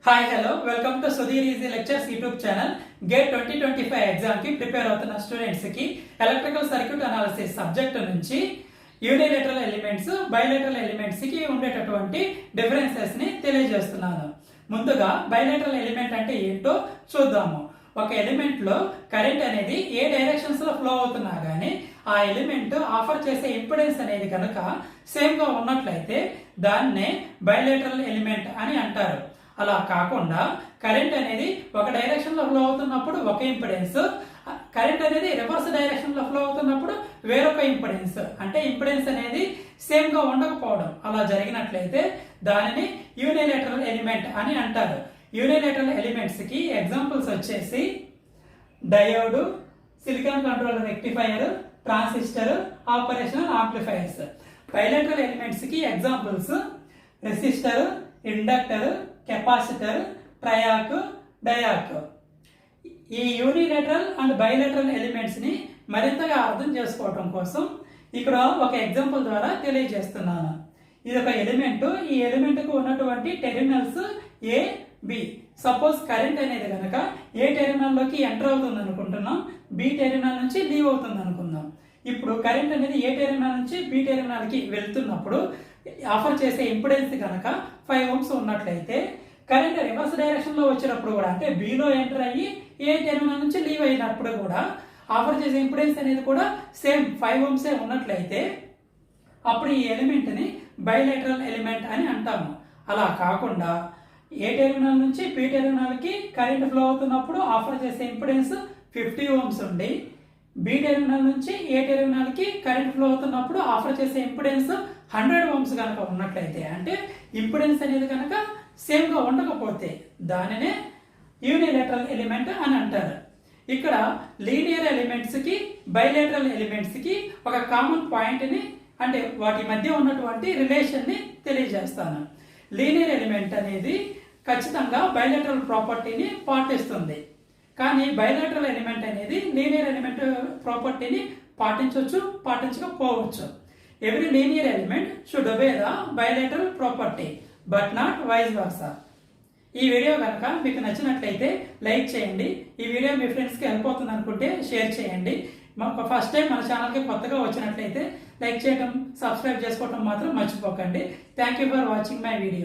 Hi hello welcome to Sudheer easy lectures YouTube channel. Gate 2025 exam కి prepare అవుతున్న students కి electrical circuit analysis subject నుంచి unilateral elements, bilateral elements కి ఉండేటటువంటి differences ని తెలియజేస్తున్నాను. ముందుగా బైలేటరల్ ఎలిమెంట్ అంటే ఏంటో చూద్దాము. ఒక ఎలిమెంట్ లో కరెంట్ అనేది ఏ డైరెక్షన్స్ లో ఫ్లో అవుతున్నా గానీ ఆ ఎలిమెంట్ ఆఫర్ చేసే ఇంపిడెన్స్ అనేది కనుక సేమ్ గా ఉన్నట్లయితే దాన్నే బైలేటరల్ ఎలిమెంట్ అని అంటారు. అలా కాకుండా కరెంట్ అనేది ఒక డైరెక్షన్ లో ఫ్లో అవుతున్నప్పుడు ఒక ఇంపిడెన్స్, కరెంట్ అనేది రివర్స్ డైరెక్షన్ లో ఫ్లో అవుతున్నప్పుడు వేరొక ఇంపిడెన్స్, అంటే ఇంపిడెన్స్ అనేది సేమ్ గా ఉండకపోవడం, అలా జరిగినట్లయితే దానిని యూనిలేటరల్ ఎలిమెంట్ అని అంటారు. యూనిలేటరల్ ఎలిమెంట్స్ కి ఎగ్జాంపుల్స్ వచ్చేసి diode, silicon control rectifier, transistor, operational amplifiers. Bilateral elements కి examples resistor, inductor, capacitor, triac, diac. ఈ యూనిలేటరల్ అండ్ బైలేటరల్ ఎలిమెంట్స్ ని మరింతగా అర్థం చేసుకోవడం కోసం ఇక్కడ ఒక ఎగ్జాంపుల్ ద్వారా తెలియజేస్తున్నాను. ఇది ఒక ఎలిమెంట్. ఈ ఎలిమెంట్ కు ఉన్నటువంటి టెర్మినల్స్ ఏ, బి. సపోజ్ కరెంట్ అనేది కనుక ఏ టెర్మినల్ లోకి ఎంటర్ అవుతుంది అనుకుంటున్నాం, బి టెర్మినల్ నుంచి లీవ్ అవుతుంది అనుకుందాం. ఇప్పుడు కరెంట్ అనేది ఏ టెర్మినల్ నుంచి బి టెర్మినల్ కి వెళ్తున్నప్పుడు ఆఫర్ చేసే ఇంపిడెన్స్ కనుక 5 ohms ఉన్నట్లయితే కరెంట్ రివర్స్ డైరెక్షన్ లో వచ్చినప్పుడు కూడా, అంటే బిలో ఎంటర్ అయ్యి ఏ టెర్మినల్ నుంచి లీవ్ అయినప్పుడు కూడా ఆఫర్ చేసే ఇంపిడెన్స్ అనేది కూడా సేమ్ 5 ohms ఉన్నట్లయితే అప్పుడు ఈ ఎలిమెంట్ ని బైలేటరల్ ఎలిమెంట్ అని అంటాము. అలా కాకుండా ఏ టెర్మినల్ నుంచి బి టెర్మినల్ కి కరెంట్ ఫ్లో అవుతున్నప్పుడు ఆఫర్ చేసే ఇంపిడెన్స్ 50 ohms ఉండి, బి టెర్మినల్ నుంచి ఏ టెర్మినల్ కి కరెంట్ ఫ్లో అవుతున్నప్పుడు ఆఫర్ చేసే ఇంపిడెన్స్ 100 ohms కనుక ఉన్నట్లయితే, అంటే ఇంపిడెన్స్ అనేది కనుక సేమ్ గా ఉండకపోతే దానినే యూనిలేటరల్ ఎలిమెంట్ అని అంటారు. ఇక్కడ లీనియర్ ఎలిమెంట్స్ కి బైలేటరల్ ఎలిమెంట్స్ కి ఒక కామన్ పాయింట్ ని, అంటే వాటి మధ్య ఉన్నటువంటి రిలేషన్ ని తెలియజేస్తాను. లీనియర్ ఎలిమెంట్ అనేది ఖచ్చితంగా బైలేటరల్ ప్రాపర్టీని పాటిస్తుంది, కానీ బైలేటరల్ ఎలిమెంట్ అనేది లీనియర్ ఎలిమెంట్ ప్రాపర్టీని పాటించవచ్చు, పాటించకపోవచ్చు. Every linear element should obey the bilateral property but not vice versa. ఈ వీడియో కనుక మీకు నచ్చినట్లయితే లైక్ చేయండి. ఈ వీడియో మీ ఫ్రెండ్స్కి హెల్ప్ అవుతుంది అనుకుంటే షేర్ చేయండి. ఫస్ట్ టైం మన ఛానల్కి కొత్తగా వచ్చినట్లయితే లైక్ చేయడం, సబ్స్క్రైబ్ చేసుకోవడం మాత్రం మర్చిపోకండి. Thank you for watching my video.